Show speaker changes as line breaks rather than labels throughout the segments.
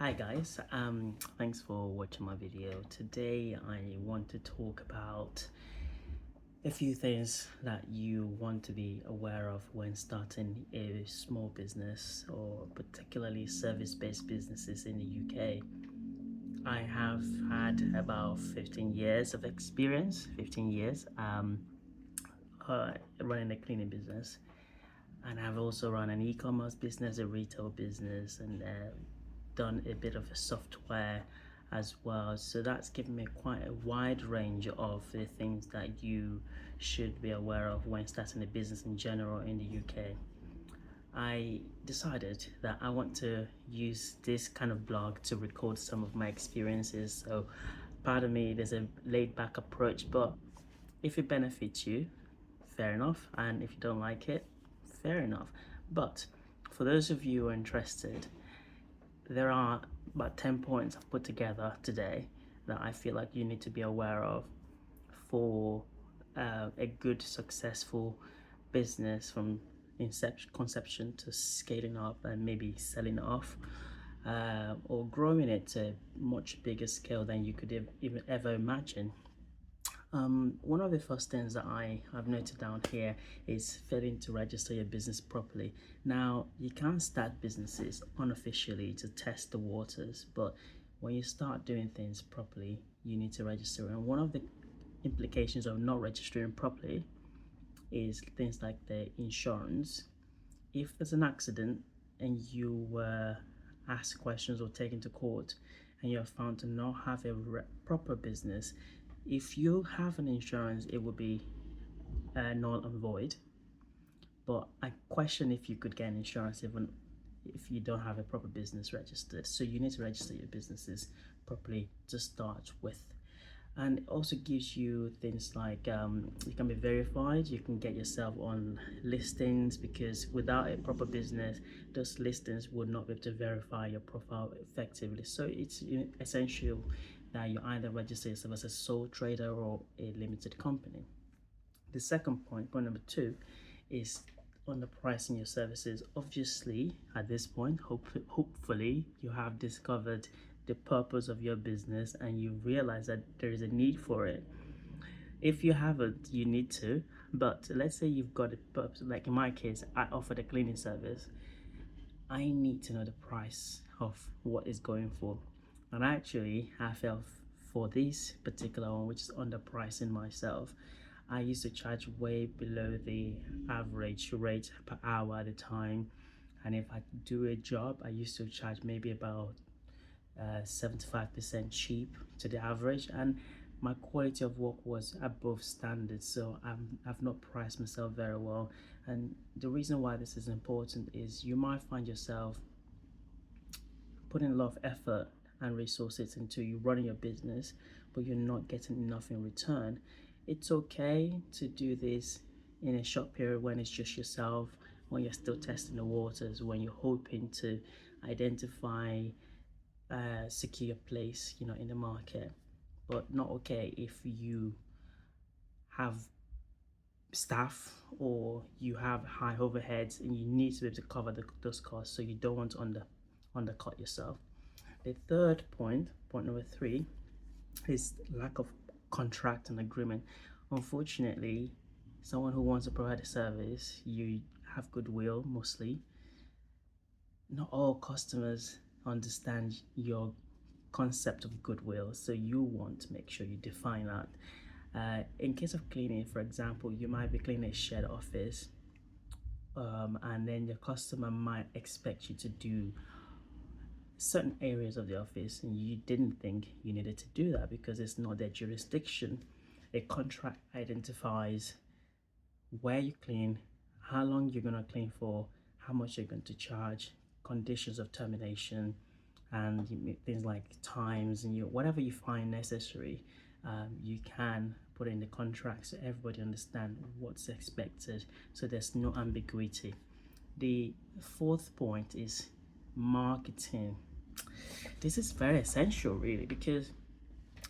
Hi guys, thanks for watching my video. Today I want to talk about a few things that you want to be aware of when starting a small business or particularly service-based businesses in the UK. I have had about 15 years of experience, 15 years running a cleaning business, and I've also run an e-commerce business, a retail business, and done a bit of a software as well. So that's given me quite a wide range of the things that you should be aware of when starting a business in general in the UK. I decided that I want to use this kind of blog to record some of my experiences. So pardon me, there's a laid back approach, but if it benefits you, fair enough. And if you don't like it, fair enough. But for those of you who are interested, there are about 10 points I've put together today that I feel like you need to be aware of for a good, successful business from conception to scaling up and maybe selling it off or growing it to a much bigger scale than you could even ever imagine. One of the first things that I have noted down here is failing to register your business properly. Now, you can start businesses unofficially to test the waters, but when you start doing things properly, you need to register. And one of the implications of not registering properly is things like the insurance. If there's an accident and you were asked questions or taken to court and you're found to not have a proper business, if you have an insurance, it will be null and void. But I question if you could get an insurance even if you don't have a proper business registered. So you need to register your businesses properly to start with. And it also gives you things like you can be verified, you can get yourself on listings, because without a proper business, those listings would not be able to verify your profile effectively. So it's essential that you either register yourself as a sole trader or a limited company. The second point number two, is underpricing your services. Obviously, at this point, hopefully you have discovered the purpose of your business and you realize that there is a need for it. If you haven't, you need to. But let's say you've got a purpose, like in my case, I offer a cleaning service. I need to know the price of what is going for. And actually, I fell for this particular one, which is underpricing myself. I used to charge way below the average rate per hour at the time. And if I do a job, I used to charge maybe about 75% cheap to the average, and my quality of work was above standard. So I've not priced myself very well. And the reason why this is important is you might find yourself putting a lot of effort and resources into you running your business, but you're not getting enough in return. It's okay to do this in a short period when it's just yourself, when you're still testing the waters, when you're hoping to identify secure place in the market. But not okay if you have staff or you have high overheads and you need to be able to cover those costs, so you don't want to undercut yourself. The third point number three, is lack of contract and agreement. Unfortunately, someone who wants to provide a service, you have goodwill mostly. Not all customers understand your concept of goodwill, so you want to make sure you define that. In case of cleaning, for example, you might be cleaning a shared office, and then your customer might expect you to do certain areas of the office, and you didn't think you needed to do that because it's not their jurisdiction. A contract identifies where you clean, how long you're going to clean for, how much you're going to charge, conditions of termination, and things like times, and whatever you find necessary, you can put in the contract so everybody understands what's expected, so there's no ambiguity. The fourth point is marketing. This is very essential, really, because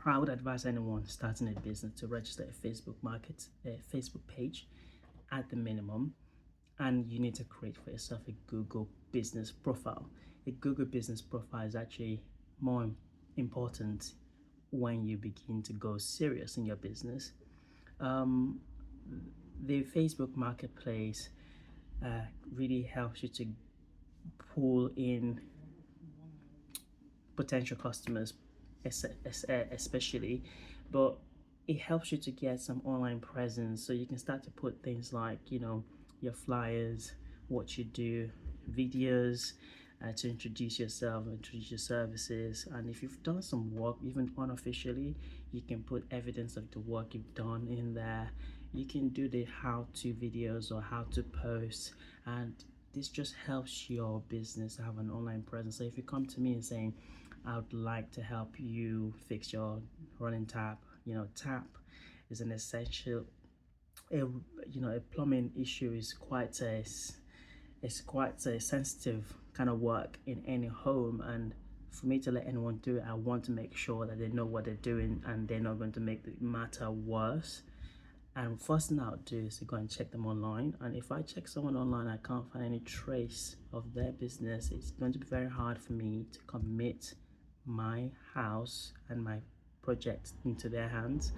I would advise anyone starting a business to register a Facebook page at the minimum, and you need to create for yourself a Google business profile. a Google business profile is actually more important when you begin to go serious in your business. Um, the Facebook Marketplace really helps you to pull in potential customers, especially, but it helps you to get some online presence so you can start to put things like, your flyers, what you do, videos, to introduce yourself, introduce your services. And if you've done some work, even unofficially, you can put evidence of the work you've done in there. You can do the how-to videos or how to post, and this just helps your business have an online presence. So if you come to me and saying, I would like to help you fix your running tap, tap is an essential, a plumbing issue is quite a it's quite a sensitive kind of work in any home, and for me to let anyone do it, I want to make sure that they know what they're doing and they're not going to make the matter worse. And first thing I'll do is to go and check them online, and if I check someone online I can't find any trace of their business, it's going to be very hard for me to commit my house and my project into their hands.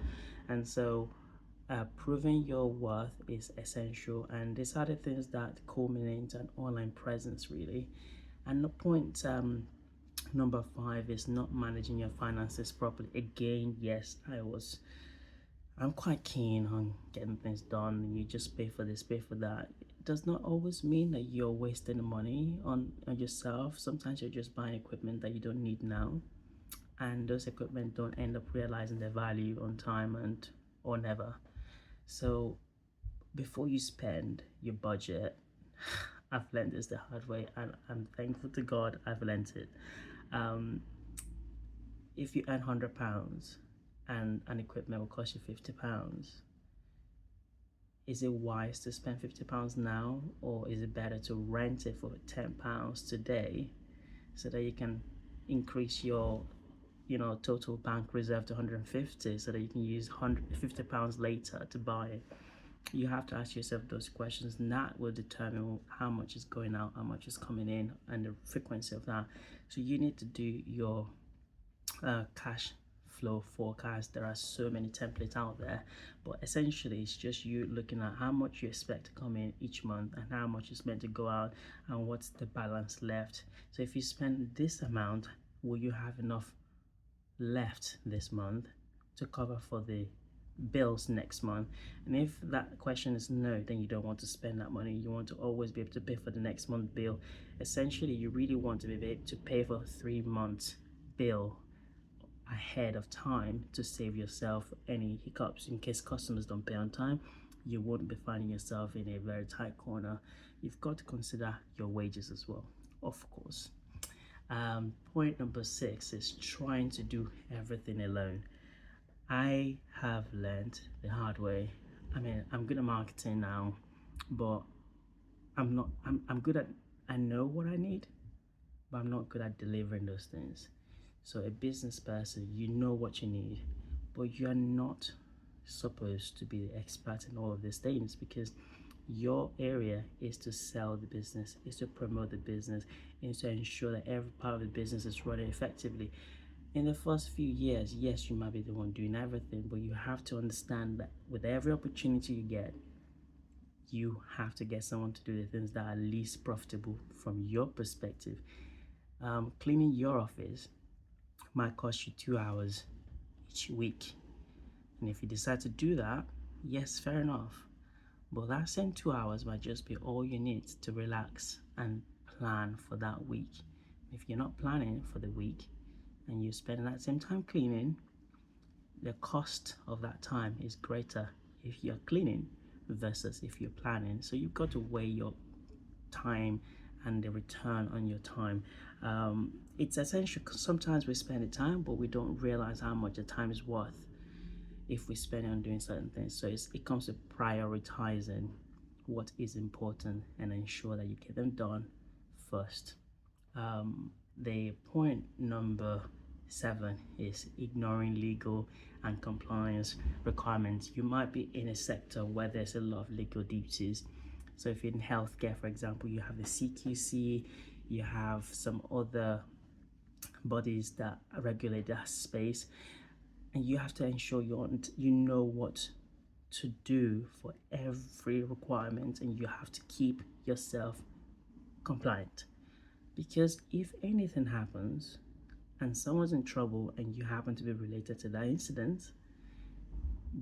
And so proving your worth is essential, and these are the things that culminate an online presence really. And the point number 5 is not managing your finances properly. Again, yes, I'm quite keen on getting things done. You just pay for this, pay for that. It does not always mean that you're wasting money on yourself. Sometimes you're just buying equipment that you don't need now, and those equipment don't end up realizing their value on time and or never. So before you spend your budget, I've learned this the hard way, and I'm thankful to God I've learned it. Um, if you earn £100 and an equipment will cost you £50, is it wise to spend £50 now, or is it better to rent it for £10 today so that you can increase your total bank reserve to 150 so that you can use £150 later to buy it? You have to ask yourself those questions, and that will determine how much is going out, how much is coming in, and the frequency of that. So you need to do your cash flow forecast. There are so many templates out there, but essentially it's just you looking at how much you expect to come in each month and how much is meant to go out and what's the balance left. So if you spend this amount, will you have enough left this month to cover for the bills next month? And if that question is no, then you don't want to spend that money. You want to always be able to pay for the next month bill. Essentially, you really want to be able to pay for 3 months bill ahead of time to save yourself any hiccups. In case customers don't pay on time, you won't be finding yourself in a very tight corner. You've got to consider your wages as well, of course. Point number 6 is trying to do everything alone. I have learned the hard way. I mean, I'm good at marketing now, but I'm good at, I know what I need, but I'm not good at delivering those things. So a business person, you know what you need, but you're not supposed to be the expert in all of these things, because your area is to sell the business, is to promote the business, is to ensure that every part of the business is running effectively. In the first few years, yes, you might be the one doing everything, but you have to understand that with every opportunity you get, you have to get someone to do the things that are least profitable from your perspective. Cleaning your office might cost you 2 hours each week, and if you decide to do that, yes, fair enough, but that same 2 hours might just be all you need to relax and plan for that week. If you're not planning for the week and you spend that same time cleaning, the cost of that time is greater if you're cleaning versus if you're planning. So you've got to weigh your time and the return on your time. It's essential. Sometimes we spend the time, but we don't realize how much the time is worth if we spend it on doing certain things. So it comes to prioritizing what is important and ensure that you get them done first. The point number 7 is ignoring legal and compliance requirements. You might be in a sector where there's a lot of legal duties. So if you're in healthcare, for example, you have the CQC, you have some other bodies that regulate that space, and you have to ensure you know what to do for every requirement, and you have to keep yourself compliant. Because if anything happens and someone's in trouble and you happen to be related to that incident,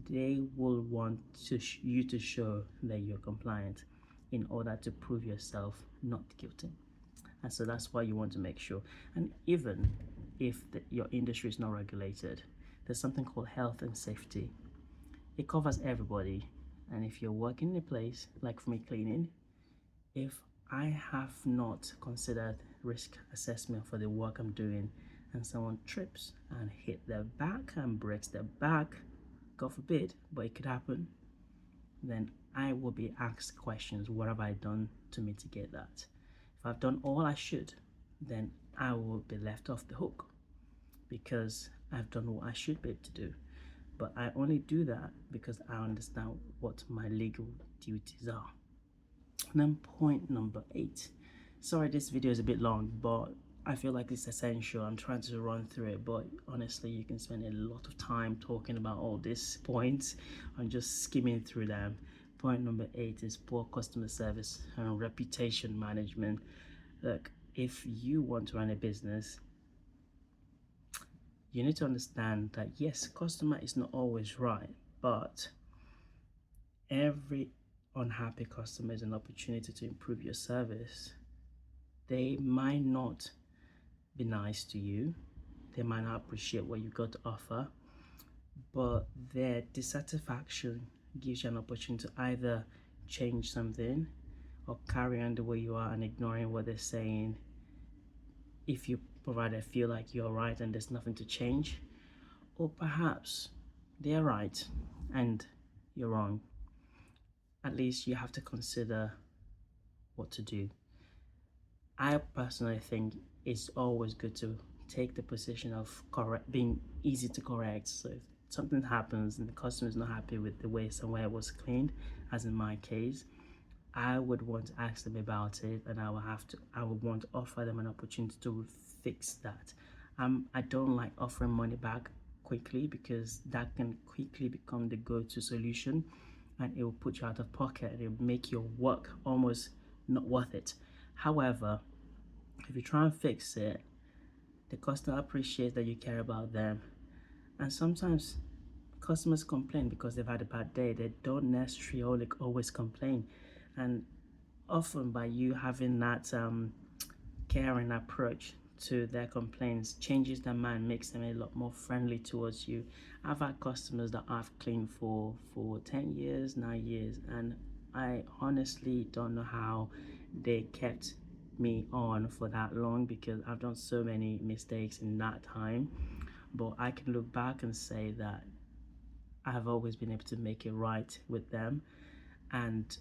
they will want you to show that you're compliant in order to prove yourself not guilty. And so that's why you want to make sure. And even if your industry is not regulated, there's something called health and safety. It covers everybody. And if you're working in a place like for me cleaning, if I have not considered risk assessment for the work I'm doing and someone trips and hit their back and breaks their back, God forbid, but it could happen, then I will be asked questions. What have I done to mitigate that? If I've done all I should, then I will be left off the hook because I've done what I should be able to do. But I only do that because I understand what my legal duties are. And then point number 8. Sorry, this video is a bit long, but I feel like it's essential. I'm trying to run through it, but honestly, you can spend a lot of time talking about all these points and just skimming through them. Point number 8 is poor customer service and reputation management. Look, if you want to run a business, you need to understand that yes, customer is not always right, but every unhappy customer is an opportunity to improve your service. They might not be nice to you, they might not appreciate what you got to offer, but their dissatisfaction gives you an opportunity to either change something or carry on the way you are and ignoring what they're saying. If you provider feel like you're right and there's nothing to change, or perhaps they're right and you're wrong, at least you have to consider what to do. I personally think it's always good to take the position of being easy to correct. So if something happens and the customer is not happy with the way somewhere was cleaned, as in my case, I would want to ask them about it, and I would want to offer them an opportunity to fix that. I don't like offering money back quickly because that can quickly become the go-to solution, and it will put you out of pocket and it will make your work almost not worth it. However, if you try and fix it, the customer appreciates that you care about them. And sometimes customers complain because they've had a bad day. They don't necessarily always complain. And often by you having that caring approach to their complaints changes their mind, makes them a lot more friendly towards you. I've had customers that I've cleaned for 10 years, 9 years, and I honestly don't know how they kept me on for that long because I've done so many mistakes in that time. But I can look back and say that I've always been able to make it right with them, and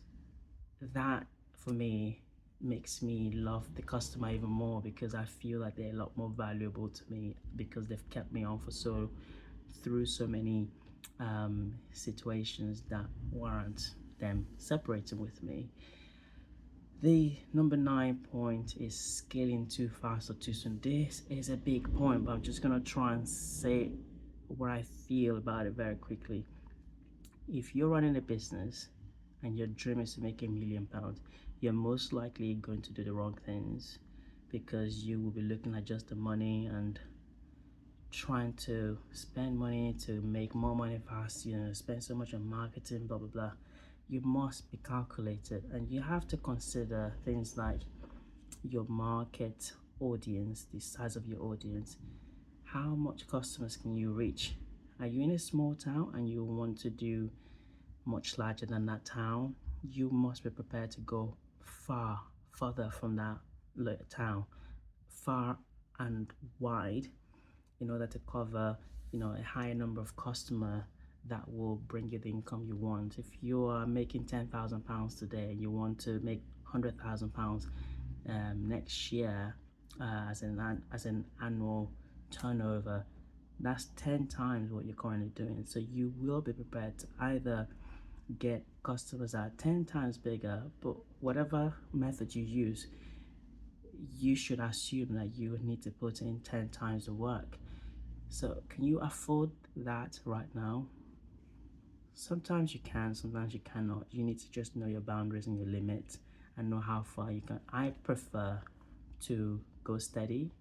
that for me makes me love the customer even more because I feel like they're a lot more valuable to me because they've kept me on for through so many situations that warrant them separating with me. The number 9 point is scaling too fast or too soon. This is a big point, but I'm just gonna try and say what I feel about it very quickly. If you're running a business and your dream is to make £1,000,000, you're most likely going to do the wrong things because you will be looking at just the money and trying to spend money to make more money fast, spend so much on marketing, blah blah blah. You must be calculated, and you have to consider things like your market audience, the size of your audience, how much customers can you reach. Are you in a small town and you want to do much larger than that town? You must be prepared to go further from that town, far and wide, in order to cover a higher number of customers that will bring you the income you want. If you are making £10,000 today and you want to make £100,000 next year as an annual turnover, that's 10 times what you're currently doing. So you will be prepared to either get customers that are 10 times bigger, but whatever method you use, you should assume that you need to put in 10 times the work. So can you afford that right now? Sometimes you can, sometimes you cannot. You need to just know your boundaries and your limits and know how far you can. I prefer to go steady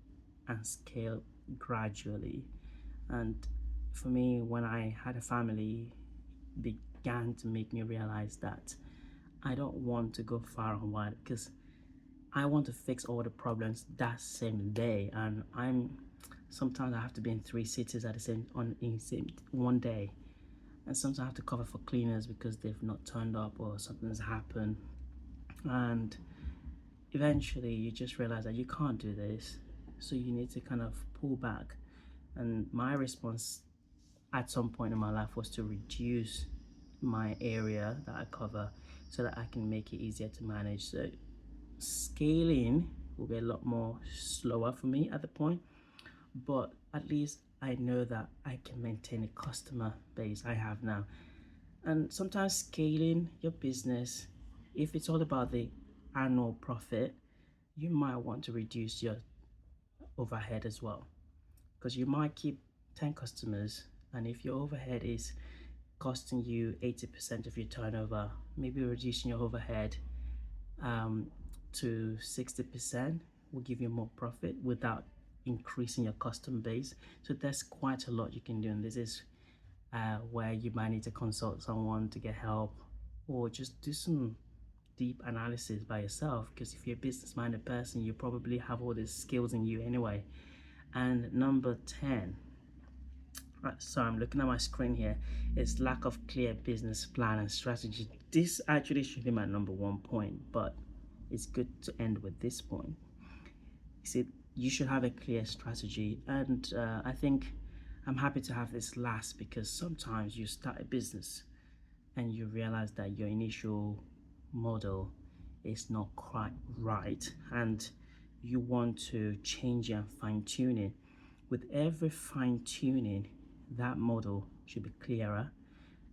and scale gradually. And for me, when I had a family, began to make me realize that I don't want to go far and wide because I want to fix all the problems that same day, and sometimes I have to be in 3 cities at the same on in same one day, and sometimes I have to cover for cleaners because they've not turned up or something's happened, and eventually you just realize that you can't do this, so you need to kind of pull back. And my response at some point in my life was to reduce my area that I cover so that I can make it easier to manage. So scaling will be a lot more slower for me at the point, but at least I know that I can maintain a customer base I have now. And sometimes scaling your business, if it's all about the annual profit, you might want to reduce your overhead as well, because you might keep 10 customers, and if your overhead is costing you 80% of your turnover, maybe reducing your overhead to 60% will give you more profit without increasing your customer base. So there's quite a lot you can do, and this is where you might need to consult someone to get help, or just do some deep analysis by yourself, because if you're a business-minded person, you probably have all these skills in you anyway. And number 10, so I'm looking at my screen here, it's lack of clear business plan and strategy. This actually should be my number 1 point, but it's good to end with this point. You see, you should have a clear strategy, and I think I'm happy to have this last, because sometimes you start a business and you realize that your initial model is not quite right, and you want to change it and fine-tune it. With every fine-tuning, that model should be clearer,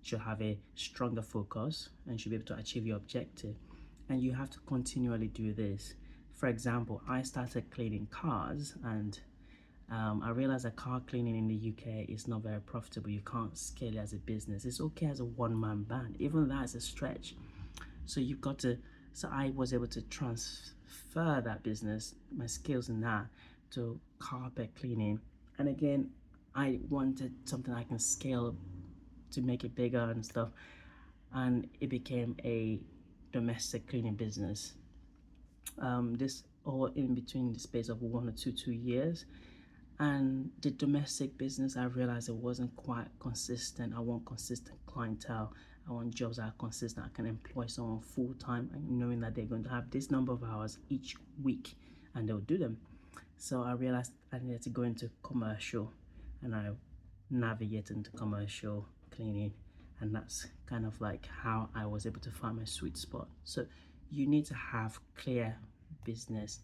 should have a stronger focus, and should be able to achieve your objective. And you have to continually do this. For example, I started cleaning cars, and I realized that car cleaning in the UK is not very profitable. You can't scale it as a business. It's okay as a one-man band, even that is a stretch. So you've got to, so I was able to transfer that business, my skills in that, to carpet cleaning. And again, I wanted something I can scale to make it bigger and stuff. And it became a domestic cleaning business. This all in between the space of 1 or 2 years. And the domestic business, I realized it wasn't quite consistent. I want consistent clientele. I want jobs that are consistent. I can employ someone full-time and knowing that they're going to have this number of hours each week and they'll do them. So I realized I needed to go into commercial, and I navigated into commercial cleaning, and that's kind of like how I was able to find my sweet spot. So you need to have clear business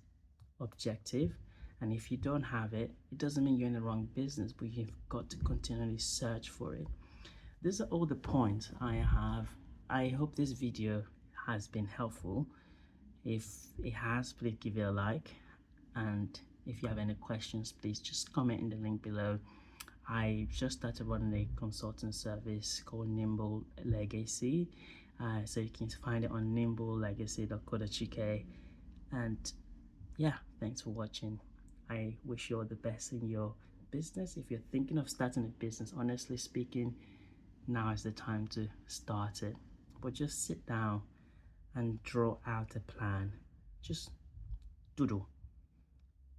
objective, and if you don't have it, it doesn't mean you're in the wrong business, but you've got to continually search for it. These are all the points I have. I hope this video has been helpful. If it has, please give it a like, and if you have any questions, please just comment in the link below. I just started running a consulting service called Nimble Legacy, so you can find it on nimblelegacy.co.uk. And yeah, thanks for watching. I wish you all the best in your business. If you're thinking of starting a business, honestly speaking, now is the time to start it. But just sit down and draw out a plan. Just doodle.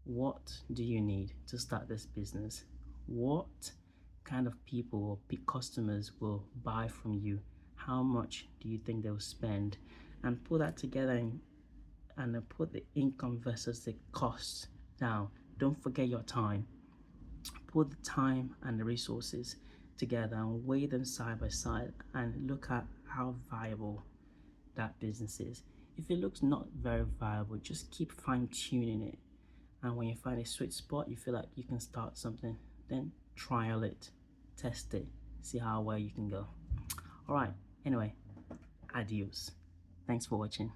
What do you need to start this business? What kind of people or customers will buy from you? How much do you think they'll spend? And put that together and put the income versus the cost down. Don't forget your time. Put the time and the resources together and weigh them side by side and look at how viable that business is. If it looks not very viable, just keep fine-tuning it. And when you find a sweet spot, you feel like you can start something, then trial it, test it, see how well you can go. All right, anyway, adios. Thanks for watching.